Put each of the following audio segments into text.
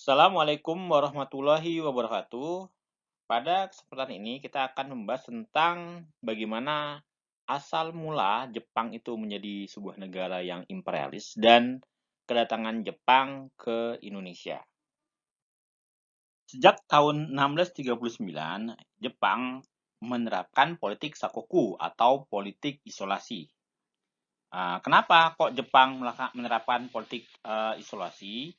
Assalamualaikum warahmatullahi wabarakatuh. Pada kesempatan ini kita akan membahas tentang bagaimana asal mula Jepang itu menjadi sebuah negara yang imperialis dan kedatangan Jepang ke Indonesia. Sejak tahun 1639, Jepang menerapkan politik sakoku atau politik isolasi. Kenapa kok Jepang menerapkan politik isolasi?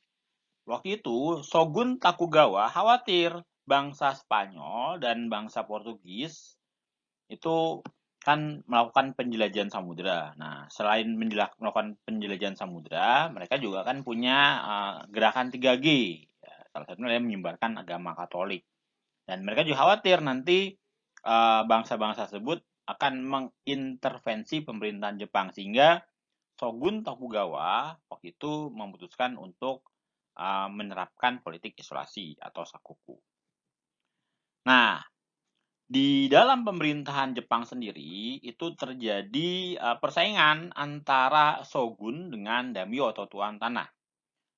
Waktu itu, Shogun Tokugawa khawatir bangsa Spanyol dan bangsa Portugis itu kan melakukan penjelajahan samudera. Nah, selain melakukan penjelajahan samudera, mereka juga kan punya gerakan 3G. Ya, salah satunya adalah menyebarkan agama Katolik. Dan mereka juga khawatir nanti bangsa-bangsa tersebut akan mengintervensi pemerintahan Jepang, sehingga Shogun Tokugawa waktu itu memutuskan untuk menerapkan politik isolasi atau sakoku. Nah, di dalam pemerintahan Jepang sendiri itu terjadi persaingan antara shogun dengan daimyo atau tuan tanah.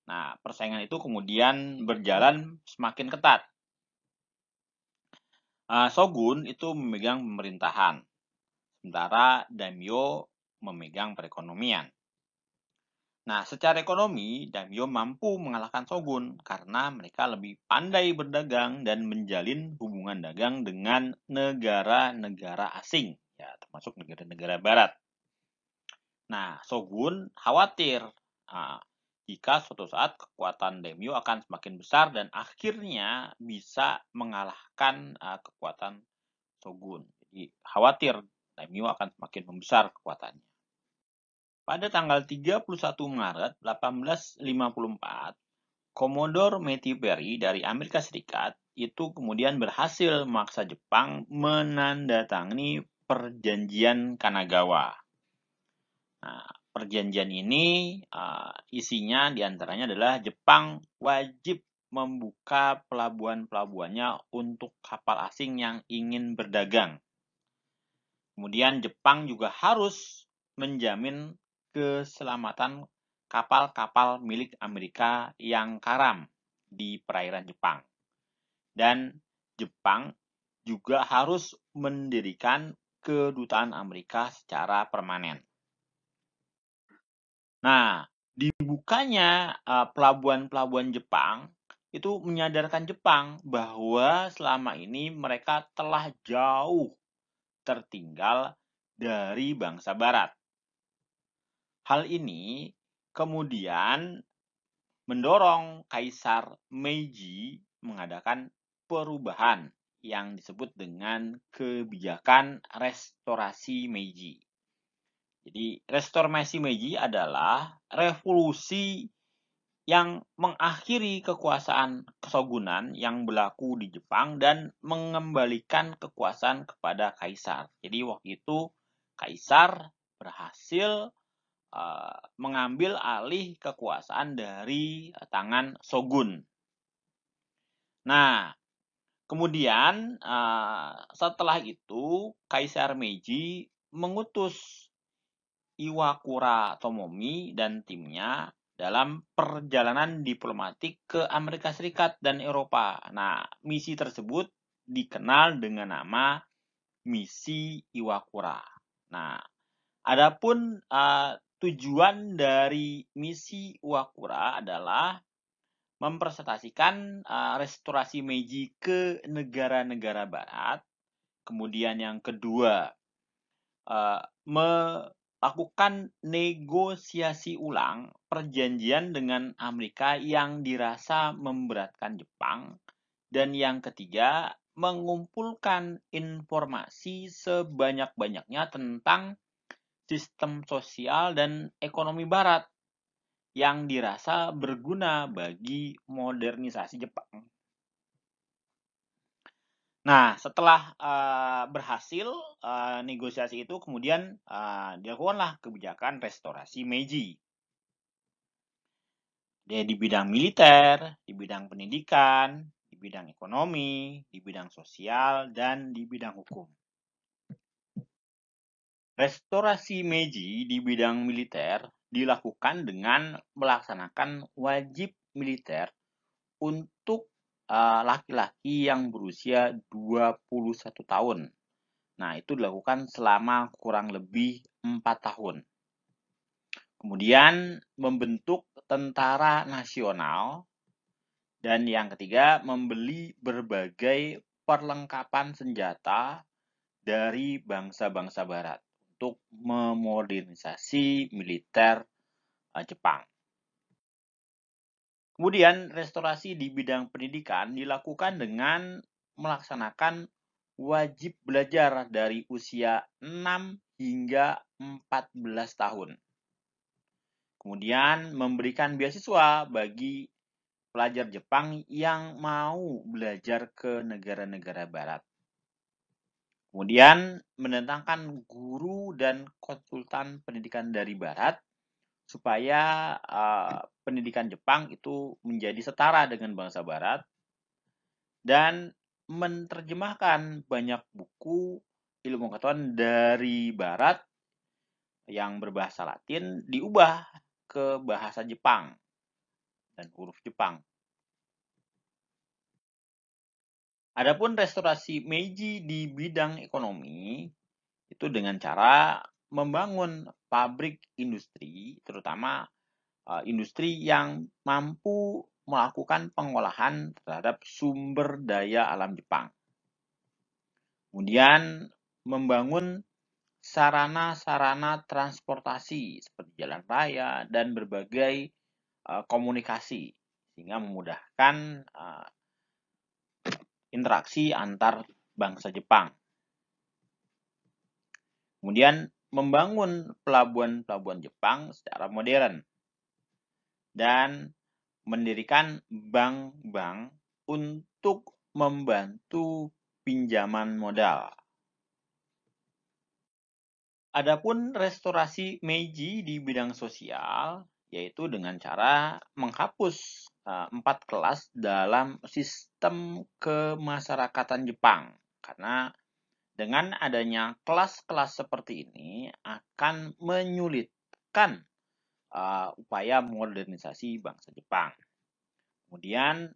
Nah, persaingan itu kemudian berjalan semakin ketat. Shogun itu memegang pemerintahan, sementara daimyo memegang perekonomian. Nah, secara ekonomi, daimyo mampu mengalahkan shogun karena mereka lebih pandai berdagang dan menjalin hubungan dagang dengan negara-negara asing, ya, termasuk negara-negara barat. Nah, shogun khawatir jika suatu saat kekuatan daimyo akan semakin besar dan akhirnya bisa mengalahkan kekuatan shogun. Jadi, khawatir daimyo akan semakin membesar kekuatannya. Pada tanggal 31 Maret 1854, Commodore Matthew Perry dari Amerika Serikat itu kemudian berhasil memaksa Jepang menandatangani Perjanjian Kanagawa. Nah, perjanjian ini isinya diantaranya adalah Jepang wajib membuka pelabuhan-pelabuhannya untuk kapal asing yang ingin berdagang. Kemudian Jepang juga harus menjamin keselamatan kapal-kapal milik Amerika yang karam di perairan Jepang. Dan Jepang juga harus mendirikan kedutaan Amerika secara permanen. Nah, dibukanya pelabuhan-pelabuhan Jepang itu menyadarkan Jepang bahwa selama ini mereka telah jauh tertinggal dari bangsa Barat. Hal ini kemudian mendorong Kaisar Meiji mengadakan perubahan yang disebut dengan kebijakan restorasi Meiji. Jadi, restorasi Meiji adalah revolusi yang mengakhiri kekuasaan kesogunan yang berlaku di Jepang dan mengembalikan kekuasaan kepada kaisar. Jadi waktu itu kaisar berhasil mengambil alih kekuasaan dari tangan shogun. Nah, kemudian setelah itu Kaisar Meiji mengutus Iwakura Tomomi dan timnya dalam perjalanan diplomatik ke Amerika Serikat dan Eropa. Nah, misi tersebut dikenal dengan nama Misi Iwakura. Nah, adapun tujuan dari misi Iwakura adalah mempresentasikan restorasi Meiji ke negara-negara barat. Kemudian yang kedua, melakukan negosiasi ulang perjanjian dengan Amerika yang dirasa memberatkan Jepang. Dan yang ketiga, mengumpulkan informasi sebanyak-banyaknya tentang sistem sosial dan ekonomi Barat yang dirasa berguna bagi modernisasi Jepang. Nah, setelah berhasil negosiasi itu, kemudian dilakukanlah kebijakan restorasi Meiji. Dia di bidang militer, di bidang pendidikan, di bidang ekonomi, di bidang sosial, dan di bidang hukum. Restorasi Meiji di bidang militer dilakukan dengan melaksanakan wajib militer untuk laki-laki yang berusia 21 tahun. Nah, itu dilakukan selama kurang lebih 4 tahun. Kemudian membentuk tentara nasional. Dan yang ketiga, membeli berbagai perlengkapan senjata dari bangsa-bangsa barat untuk memodernisasi militer Jepang. Kemudian restorasi di bidang pendidikan dilakukan dengan melaksanakan wajib belajar dari usia 6 hingga 14 tahun. Kemudian memberikan beasiswa bagi pelajar Jepang yang mau belajar ke negara-negara barat. Kemudian mendatangkan guru dan konsultan pendidikan dari barat supaya pendidikan Jepang itu menjadi setara dengan bangsa barat dan menerjemahkan banyak buku ilmu pengetahuan dari barat yang berbahasa Latin diubah ke bahasa Jepang dan huruf Jepang. Adapun restorasi Meiji di bidang ekonomi itu dengan cara membangun pabrik industri, terutama industri yang mampu melakukan pengolahan terhadap sumber daya alam Jepang. Kemudian membangun sarana-sarana transportasi seperti jalan raya dan berbagai komunikasi sehingga memudahkan interaksi antar bangsa Jepang. Kemudian membangun pelabuhan-pelabuhan Jepang secara modern dan mendirikan bank-bank untuk membantu pinjaman modal. Adapun restorasi Meiji di bidang sosial yaitu dengan cara menghapus 4 kelas dalam sistem kemasyarakatan Jepang karena dengan adanya kelas-kelas seperti ini akan menyulitkan upaya modernisasi bangsa Jepang. Kemudian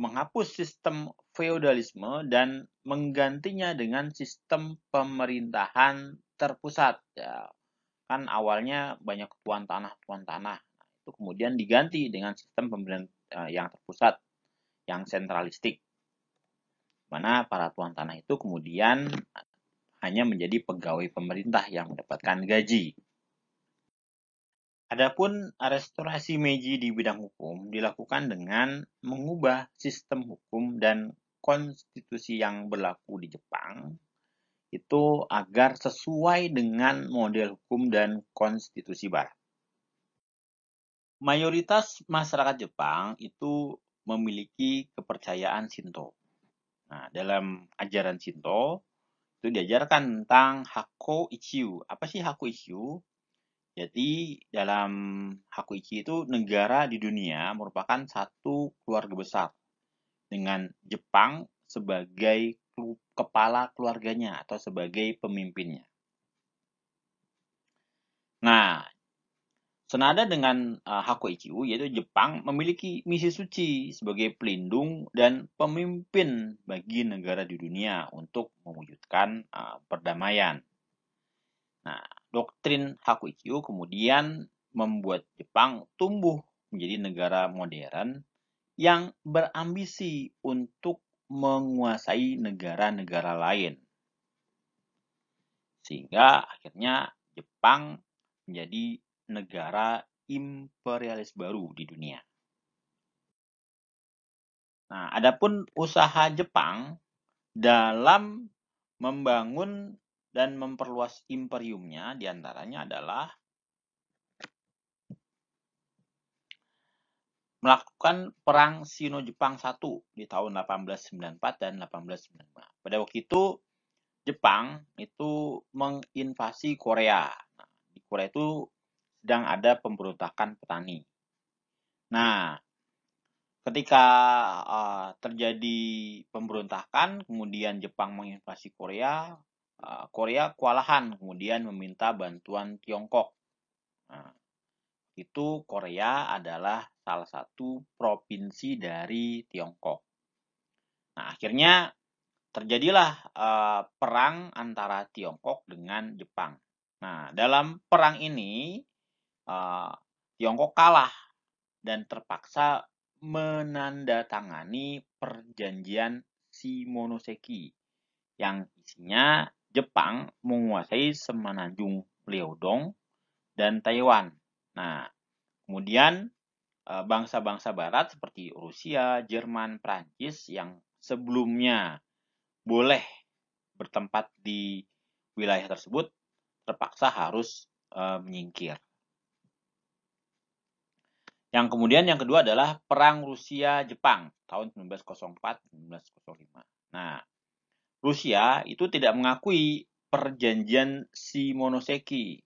menghapus sistem feodalisme dan menggantinya dengan sistem pemerintahan terpusat. Ya, kan awalnya banyak tuan tanah. Nah, itu kemudian diganti dengan sistem pemerintahan yang terpusat, yang sentralistik. Mana para tuan tanah itu kemudian hanya menjadi pegawai pemerintah yang mendapatkan gaji. Adapun restorasi Meiji di bidang hukum dilakukan dengan mengubah sistem hukum dan konstitusi yang berlaku di Jepang itu agar sesuai dengan model hukum dan konstitusi barat. Mayoritas masyarakat Jepang itu memiliki kepercayaan Shinto. Nah, dalam ajaran Shinto itu diajarkan tentang Hakko Ichiu. Apa sih Hakko Ichiu? Jadi dalam Hakuichi itu negara di dunia merupakan satu keluarga besar dengan Jepang sebagai kepala keluarganya atau sebagai pemimpinnya. Nah, senada dengan Hakuichiu yaitu Jepang memiliki misi suci sebagai pelindung dan pemimpin bagi negara di dunia untuk mewujudkan perdamaian. Nah, doktrin Hakuichiu kemudian membuat Jepang tumbuh menjadi negara modern yang berambisi untuk menguasai negara-negara lain. Sehingga akhirnya Jepang menjadi negara imperialis baru di dunia. Nah, adapun usaha Jepang dalam membangun dan memperluas imperiumnya diantaranya adalah melakukan perang Sino-Jepang I di tahun 1894 dan 1895. Pada waktu itu Jepang itu menginvasi Korea. Nah, di Korea itu sedang ada pemberontakan petani. Nah, ketika terjadi pemberontakan, kemudian Jepang menginvasi Korea, Korea kewalahan, kemudian meminta bantuan Tiongkok. Nah, itu Korea adalah salah satu provinsi dari Tiongkok. Nah, akhirnya terjadilah perang antara Tiongkok dengan Jepang. Nah, dalam perang ini Tiongkok kalah dan terpaksa menandatangani perjanjian Shimonoseki yang isinya Jepang menguasai semenanjung Liaodong dan Taiwan. Nah, kemudian bangsa-bangsa barat seperti Rusia, Jerman, Prancis yang sebelumnya boleh bertempat di wilayah tersebut terpaksa harus menyingkir. Yang kemudian yang kedua adalah Perang Rusia-Jepang tahun 1904-1905. Nah, Rusia itu tidak mengakui perjanjian Shimonoseki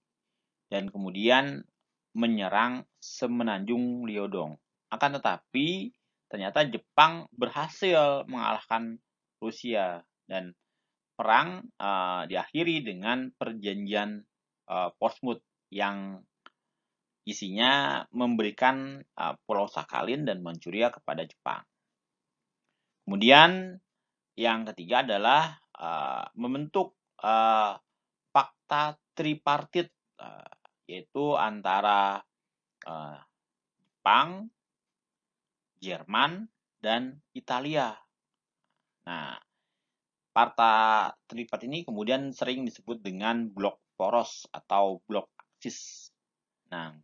dan kemudian menyerang semenanjung Liaodong. Akan tetapi, ternyata Jepang berhasil mengalahkan Rusia dan perang diakhiri dengan perjanjian Portsmouth yang isinya memberikan Pulau Sakhalin dan Manchuria kepada Jepang. Kemudian yang ketiga adalah membentuk fakta tripartit, yaitu antara Jepang, Jerman, dan Italia. Nah, fakta tripartit ini kemudian sering disebut dengan blok poros atau blok aksis. Nah,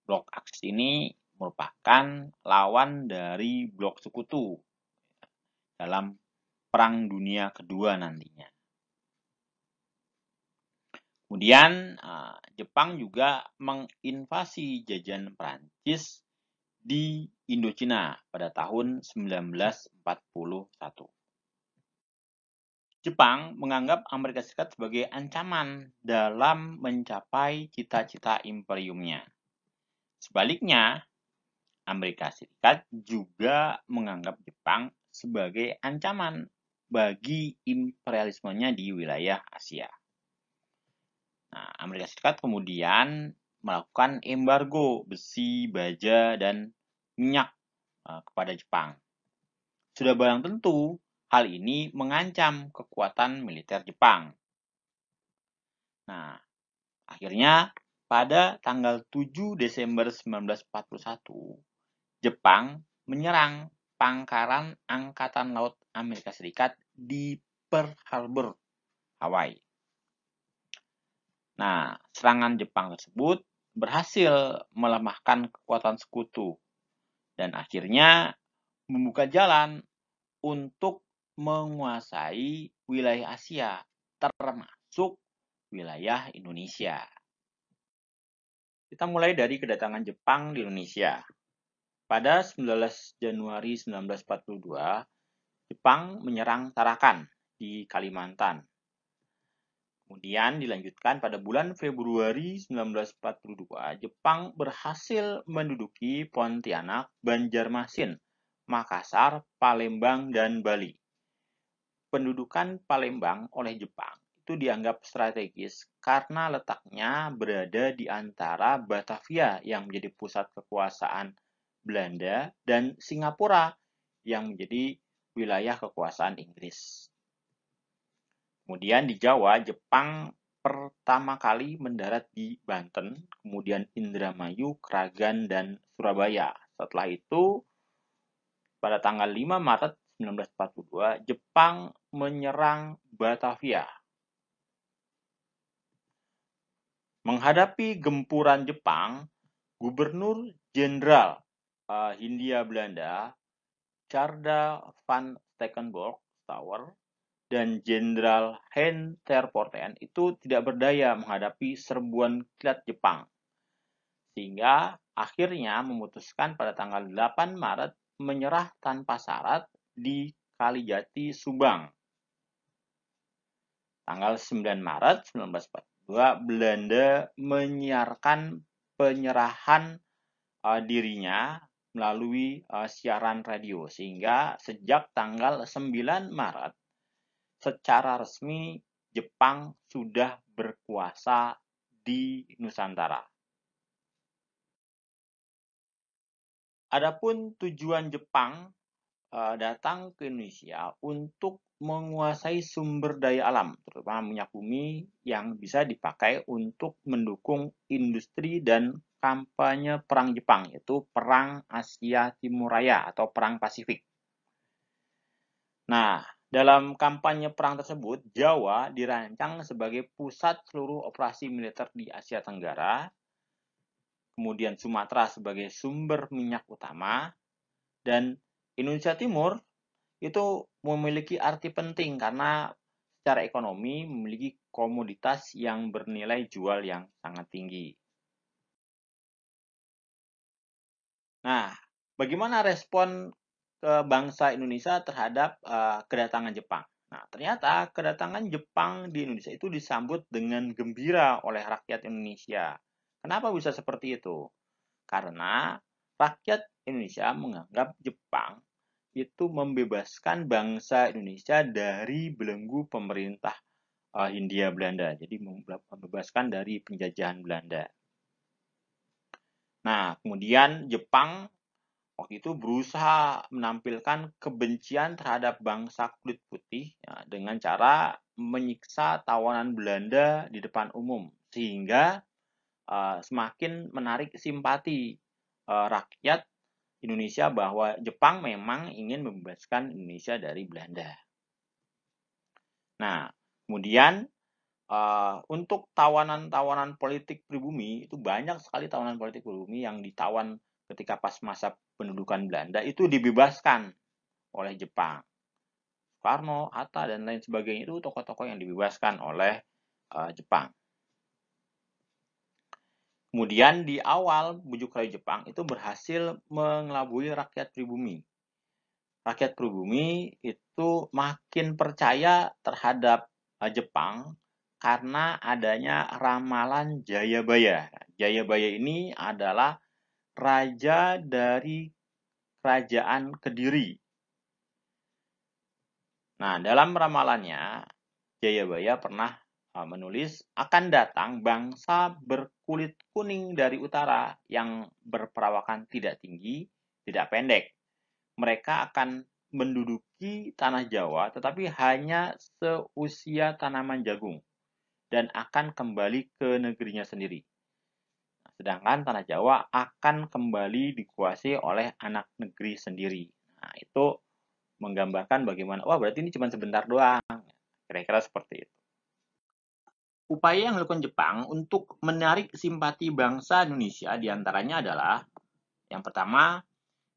blok aksis ini merupakan lawan dari blok sekutu dalam Perang Dunia Kedua nantinya. Kemudian Jepang juga menginvasi jajahan Prancis di Indochina pada tahun 1941. Jepang menganggap Amerika Serikat sebagai ancaman dalam mencapai cita-cita imperiumnya. Sebaliknya, Amerika Serikat juga menganggap Jepang sebagai ancaman bagi imperialismenya di wilayah Asia. Nah, Amerika Serikat kemudian melakukan embargo besi, baja, dan minyak kepada Jepang. Sudah barang tentu, hal ini mengancam kekuatan militer Jepang. Nah, akhirnya pada tanggal 7 Desember 1941, Jepang menyerang pangkalan Angkatan Laut Amerika Serikat di Pearl Harbor, Hawaii. Nah, serangan Jepang tersebut berhasil melemahkan kekuatan sekutu dan akhirnya membuka jalan untuk menguasai wilayah Asia, termasuk wilayah Indonesia. Kita mulai dari kedatangan Jepang di Indonesia. Pada 19 Januari 1942, Jepang menyerang Tarakan di Kalimantan. Kemudian dilanjutkan pada bulan Februari 1942, Jepang berhasil menduduki Pontianak, Banjarmasin, Makassar, Palembang, dan Bali. Pendudukan Palembang oleh Jepang itu dianggap strategis karena letaknya berada di antara Batavia yang menjadi pusat kekuasaan Belanda dan Singapura yang menjadi wilayah kekuasaan Inggris. Kemudian di Jawa, Jepang pertama kali mendarat di Banten, kemudian Indramayu, Kragan, dan Surabaya. Setelah itu, pada tanggal 5 Maret 1942, Jepang menyerang Batavia. Menghadapi gempuran Jepang, Gubernur Jenderal Hindia Belanda, Tjarda van Stekenburg Stauer, dan Jenderal Hein ter Poorten itu tidak berdaya menghadapi serbuan kilat Jepang. Sehingga akhirnya memutuskan pada tanggal 8 Maret menyerah tanpa syarat di Kalijati, Subang. Tanggal 9 Maret 1942, Belanda menyiarkan penyerahan dirinya melalui siaran radio. Sehingga sejak tanggal 9 Maret, secara resmi Jepang sudah berkuasa di Nusantara. Adapun tujuan Jepang datang ke Indonesia untuk menguasai sumber daya alam, terutama minyak bumi yang bisa dipakai untuk mendukung industri dan kampanye perang Jepang, yaitu Perang Asia Timur Raya atau Perang Pasifik. Nah, dalam kampanye perang tersebut, Jawa dirancang sebagai pusat seluruh operasi militer di Asia Tenggara, kemudian Sumatera sebagai sumber minyak utama, dan Indonesia Timur itu memiliki arti penting karena secara ekonomi memiliki komoditas yang bernilai jual yang sangat tinggi. Nah, bagaimana respon bangsa Indonesia terhadap kedatangan Jepang? Nah, ternyata kedatangan Jepang di Indonesia itu disambut dengan gembira oleh rakyat Indonesia. Kenapa bisa seperti itu? Karena rakyat Indonesia menganggap Jepang itu membebaskan bangsa Indonesia dari belenggu pemerintah Hindia Belanda. Jadi membebaskan dari penjajahan Belanda. Nah, kemudian Jepang waktu itu berusaha menampilkan kebencian terhadap bangsa kulit putih ya, dengan cara menyiksa tawanan Belanda di depan umum, sehingga semakin menarik simpati rakyat Indonesia bahwa Jepang memang ingin membebaskan Indonesia dari Belanda. Nah, kemudian untuk tawanan-tawanan politik pribumi itu banyak sekali tawanan politik pribumi yang ditawan ketika pas masa pendudukan Belanda itu dibebaskan oleh Jepang. Soekarno, Hatta, dan lain sebagainya itu tokoh-tokoh yang dibebaskan oleh Jepang. Kemudian di awal bujuk rayu Jepang itu berhasil mengelabui rakyat pribumi. Rakyat pribumi itu makin percaya terhadap Jepang karena adanya ramalan Jayabaya. Jayabaya ini adalah raja dari kerajaan Kediri. Nah, dalam ramalannya, Jayabaya pernah menulis akan datang bangsa berkulit kuning dari utara yang berperawakan tidak tinggi, tidak pendek. Mereka akan menduduki tanah Jawa tetapi hanya seusia tanaman jagung dan akan kembali ke negerinya sendiri. Sedangkan tanah Jawa akan kembali dikuasai oleh anak negeri sendiri. Nah, itu menggambarkan bagaimana, wah berarti ini cuma sebentar doang. Kira-kira seperti itu. Upaya yang dilakukan Jepang untuk menarik simpati bangsa Indonesia diantaranya adalah, yang pertama,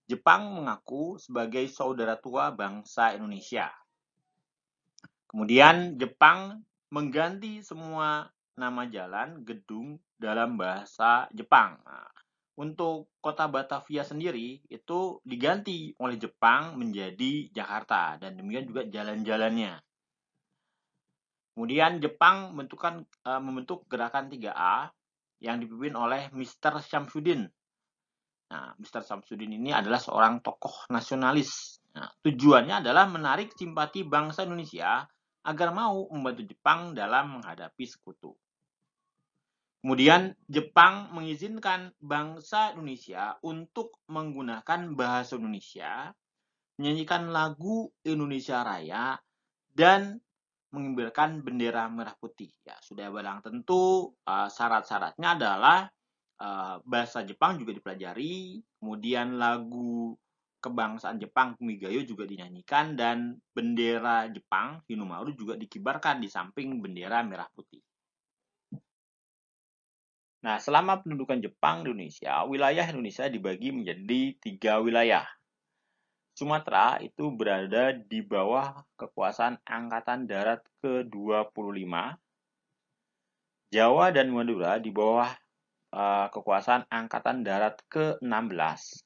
Jepang mengaku sebagai saudara tua bangsa Indonesia. Kemudian Jepang mengganti semua nama jalan, gedung dalam bahasa Jepang. Nah, untuk kota Batavia sendiri itu diganti oleh Jepang menjadi Jakarta dan demikian juga jalan-jalannya. Kemudian Jepang membentuk gerakan 3A yang dipimpin oleh Mr. Syamsuddin. Nah, Mr. Syamsuddin ini adalah seorang tokoh nasionalis. Nah, tujuannya adalah menarik simpati bangsa Indonesia agar mau membantu Jepang dalam menghadapi sekutu. Kemudian Jepang mengizinkan bangsa Indonesia untuk menggunakan bahasa Indonesia, menyanyikan lagu Indonesia Raya, dan mengibarkan bendera merah putih. Ya, sudah barang tentu syarat-syaratnya adalah bahasa Jepang juga dipelajari, kemudian lagu kebangsaan Jepang Kumigayo juga dinyanyikan, dan bendera Jepang Hinomaru juga dikibarkan di samping bendera merah putih. Nah, selama pendudukan Jepang di Indonesia, wilayah Indonesia dibagi menjadi 3 wilayah. Sumatera itu berada di bawah kekuasaan Angkatan Darat ke-25, Jawa dan Madura di bawah kekuasaan Angkatan Darat ke-16,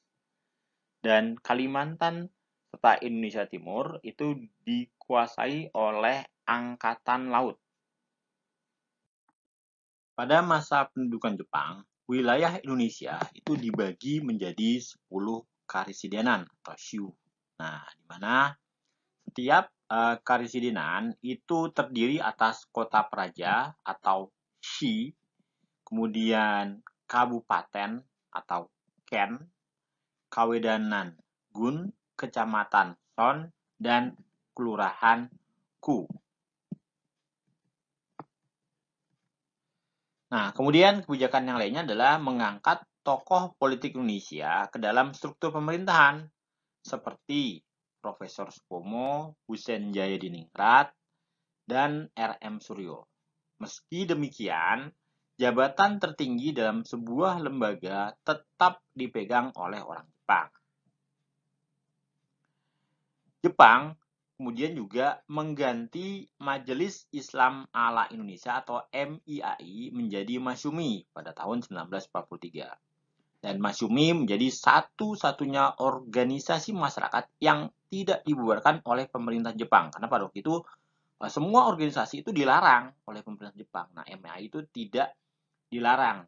dan Kalimantan serta Indonesia Timur itu dikuasai oleh Angkatan Laut. Pada masa pendudukan Jepang, wilayah Indonesia itu dibagi menjadi 10 karisidenan atau shu. Nah, di mana setiap karisidenan itu terdiri atas kota praja atau shi, kemudian kabupaten atau ken, Kawedanan, Gun, Kecamatan Son, dan Kelurahan Ku. Nah, kemudian kebijakan yang lainnya adalah mengangkat tokoh politik Indonesia ke dalam struktur pemerintahan, seperti Profesor Supomo, Hussein Jayadiningrat, dan R.M. Suryo. Meski demikian, jabatan tertinggi dalam sebuah lembaga tetap dipegang oleh orang Jepang. Jepang kemudian juga mengganti Majelis Islam ala Indonesia atau MIAI menjadi Masyumi pada tahun 1943. Dan Masyumi menjadi satu-satunya organisasi masyarakat yang tidak dibubarkan oleh pemerintah Jepang. Karena pada waktu itu semua organisasi itu dilarang oleh pemerintah Jepang. Nah, MIAI itu tidak dilarang.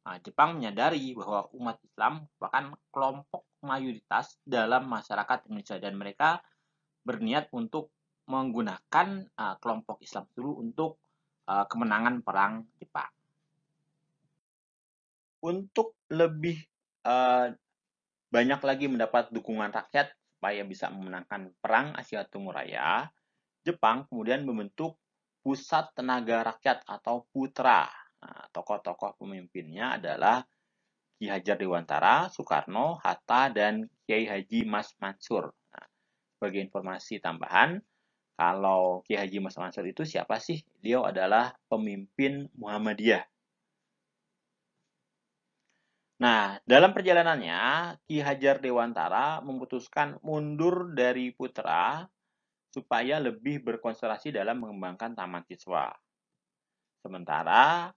Nah, Jepang menyadari bahwa umat Islam merupakan kelompok mayoritas dalam masyarakat Indonesia dan mereka berniat untuk menggunakan kelompok Islam dulu untuk kemenangan perang Jepang. Untuk lebih banyak lagi mendapat dukungan rakyat supaya bisa memenangkan perang Asia Timur Raya, Jepang kemudian membentuk Pusat Tenaga Rakyat atau PUTRA. Nah, tokoh-tokoh pemimpinnya adalah Ki Hajar Dewantara, Soekarno, Hatta, dan Kiai Haji Mas Mansur. Nah, sebagai informasi tambahan, kalau Kiai Haji Mas Mansur itu siapa sih? Beliau adalah pemimpin Muhammadiyah. Nah, dalam perjalanannya, Ki Hajar Dewantara memutuskan mundur dari Putra supaya lebih berkonsentrasi dalam mengembangkan taman siswa. Sementara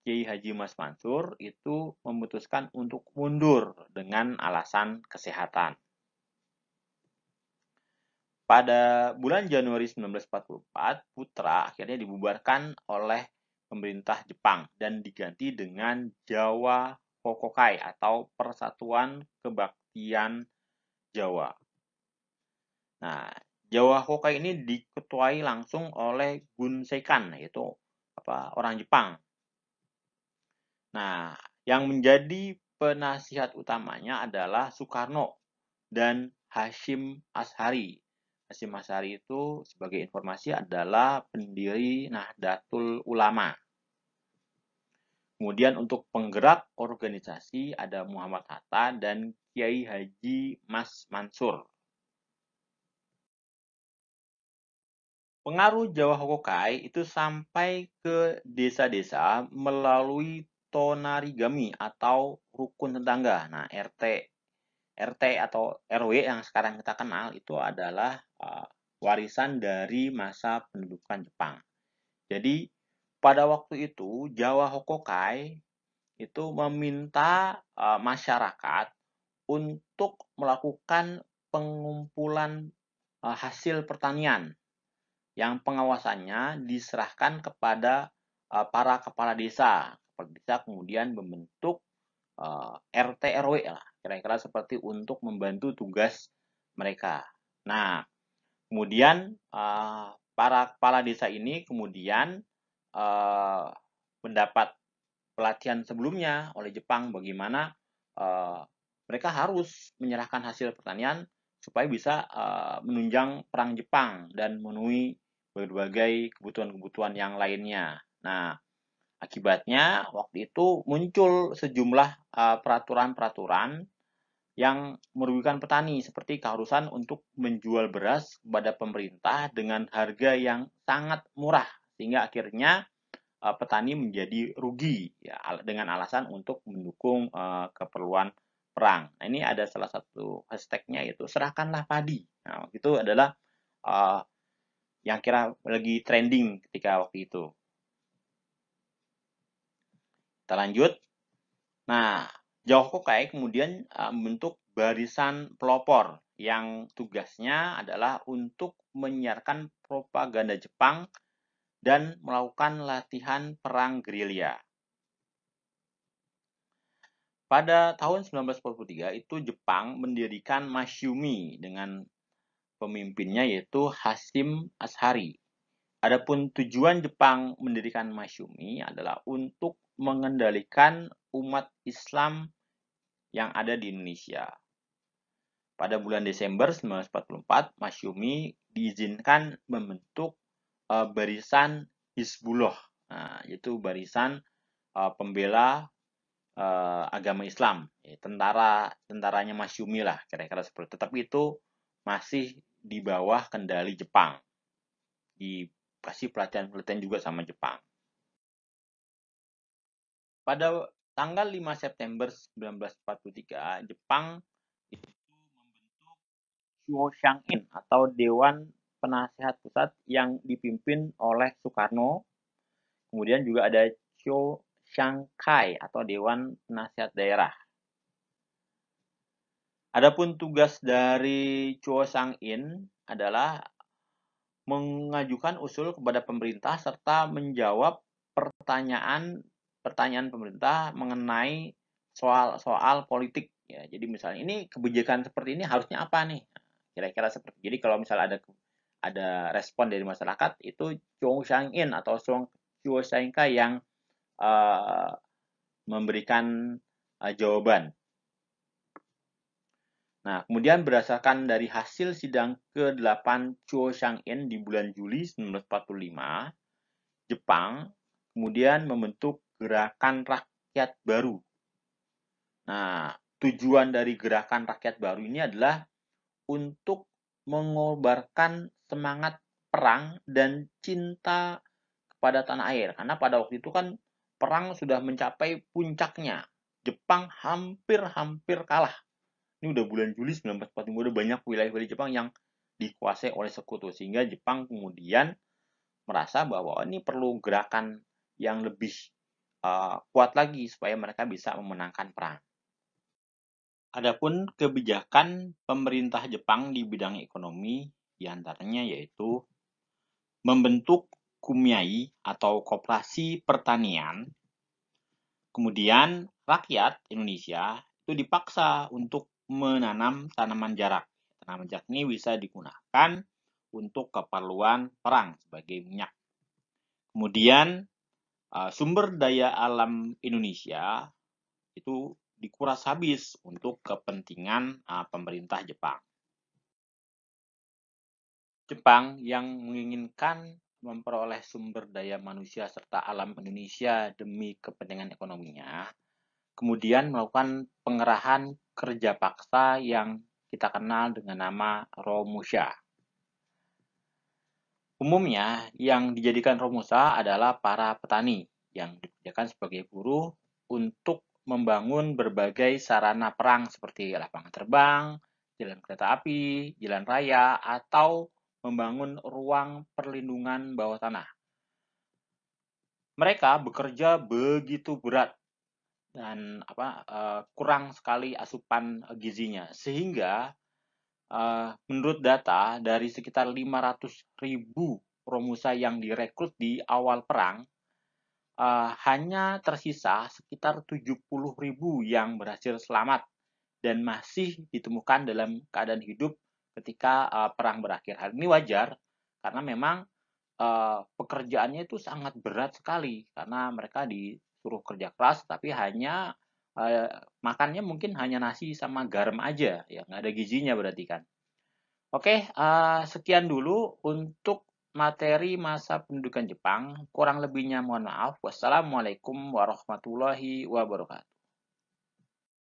Kiai Haji Mas Mansur itu memutuskan untuk mundur dengan alasan kesehatan. Pada bulan Januari 1944, Putra akhirnya dibubarkan oleh pemerintah Jepang dan diganti dengan Jawa Hokokai atau Persatuan Kebaktian Jawa. Nah, Jawa Hokokai ini diketuai langsung oleh Gun Seikan, yaitu orang Jepang. Nah, yang menjadi penasihat utamanya adalah Soekarno dan Hasyim Ashari. Hasyim Ashari itu sebagai informasi adalah pendiri Nahdlatul Ulama. Kemudian untuk penggerak organisasi ada Muhammad Hatta dan Kiai Haji Mas Mansur. Pengaruh Jawa Hokokai itu sampai ke desa-desa melalui tonarigami atau rukun tetangga. Nah, RT atau RW yang sekarang kita kenal itu adalah warisan dari masa pendudukan Jepang. Jadi pada waktu itu Jawa Hokokai itu meminta masyarakat untuk melakukan pengumpulan hasil pertanian yang pengawasannya diserahkan kepada para kepala desa. Kepala desa kemudian membentuk RT RW lah, kira-kira seperti untuk membantu tugas mereka. Nah, kemudian para kepala desa ini kemudian mendapat pelatihan sebelumnya oleh Jepang bagaimana mereka harus menyerahkan hasil pertanian supaya bisa menunjang perang Jepang dan memenuhi berbagai kebutuhan-kebutuhan yang lainnya. Nah, akibatnya waktu itu muncul sejumlah peraturan-peraturan yang merugikan petani seperti keharusan untuk menjual beras kepada pemerintah dengan harga yang sangat murah sehingga akhirnya petani menjadi rugi ya, dengan alasan untuk mendukung keperluan perang. Nah, ini ada salah satu hashtagnya yaitu serahkanlah padi. Nah, itu adalah yang kira lagi trending ketika waktu itu. Kita lanjut. Nah, Jawa Hokokai kemudian membentuk barisan pelopor yang tugasnya adalah untuk menyiarkan propaganda Jepang dan melakukan latihan perang gerilya. Pada tahun 1943 itu Jepang mendirikan Masyumi dengan pemimpinnya yaitu Hasyim Ashari. Adapun tujuan Jepang mendirikan Masyumi adalah untuk mengendalikan umat Islam yang ada di Indonesia. pada bulan Desember 1944, Masyumi diizinkan membentuk barisan Hizbullah, nah, yaitu barisan pembela agama Islam, tentaranya Masyumi lah, kira-kira seperti itu. Tapi itu masih di bawah kendali Jepang, dikasih pelatihan juga sama Jepang. Pada tanggal 5 September 1943, Jepang itu membentuk Chuo-Shang-in atau Dewan Penasehat Pusat yang dipimpin oleh Soekarno. Kemudian juga ada Chuo-Shang-kai atau Dewan Penasehat Daerah. Adapun tugas dari Chuo-Shang-in adalah mengajukan usul kepada pemerintah serta menjawab pertanyaan pemerintah mengenai soal politik, ya. Jadi misalnya ini kebijakan seperti ini harusnya apa nih? Kira-kira seperti. Jadi kalau misalnya ada respon dari masyarakat, itu Chuo Shang-in atau Chuo Shang-kai yang memberikan jawaban. Nah, kemudian berdasarkan dari hasil sidang ke-8 Chuo Shang-in di bulan Juli 1945, Jepang kemudian membentuk Gerakan Rakyat Baru. Nah, tujuan dari Gerakan Rakyat Baru ini adalah untuk mengobarkan semangat perang dan cinta kepada tanah air. Karena pada waktu itu kan perang sudah mencapai puncaknya. Jepang hampir kalah. Ini udah bulan Juli 1945, udah banyak wilayah-wilayah Jepang yang dikuasai oleh sekutu. Sehingga Jepang kemudian merasa bahwa ini perlu gerakan yang lebih kuat lagi supaya mereka bisa memenangkan perang. Adapun kebijakan pemerintah Jepang di bidang ekonomi diantaranya yaitu membentuk kumiai atau koperasi pertanian. Kemudian rakyat Indonesia itu dipaksa untuk menanam tanaman jarak. Tanaman jarak ini bisa digunakan untuk keperluan perang sebagai minyak. Kemudian sumber daya alam Indonesia itu dikuras habis untuk kepentingan pemerintah Jepang. Jepang yang menginginkan memperoleh sumber daya manusia serta alam Indonesia demi kepentingan ekonominya, kemudian melakukan pengerahan kerja paksa yang kita kenal dengan nama Romusha. Umumnya yang dijadikan Romusha adalah para petani yang dikerjakan sebagai buruh untuk membangun berbagai sarana perang seperti lapangan terbang, jalan kereta api, jalan raya, atau membangun ruang perlindungan bawah tanah. Mereka bekerja begitu berat dan kurang sekali asupan gizinya, sehingga menurut data dari sekitar 500.000 Romusha yang direkrut di awal perang, hanya tersisa sekitar 70.000 yang berhasil selamat dan masih ditemukan dalam keadaan hidup ketika perang berakhir. Hal ini wajar karena memang pekerjaannya itu sangat berat sekali karena mereka disuruh kerja keras tapi hanya makannya mungkin hanya nasi sama garam aja, ya nggak ada gizinya berarti kan. Oke, sekian dulu untuk materi masa pendudukan Jepang. Kurang lebihnya mohon maaf. Wassalamualaikum warahmatullahi wabarakatuh.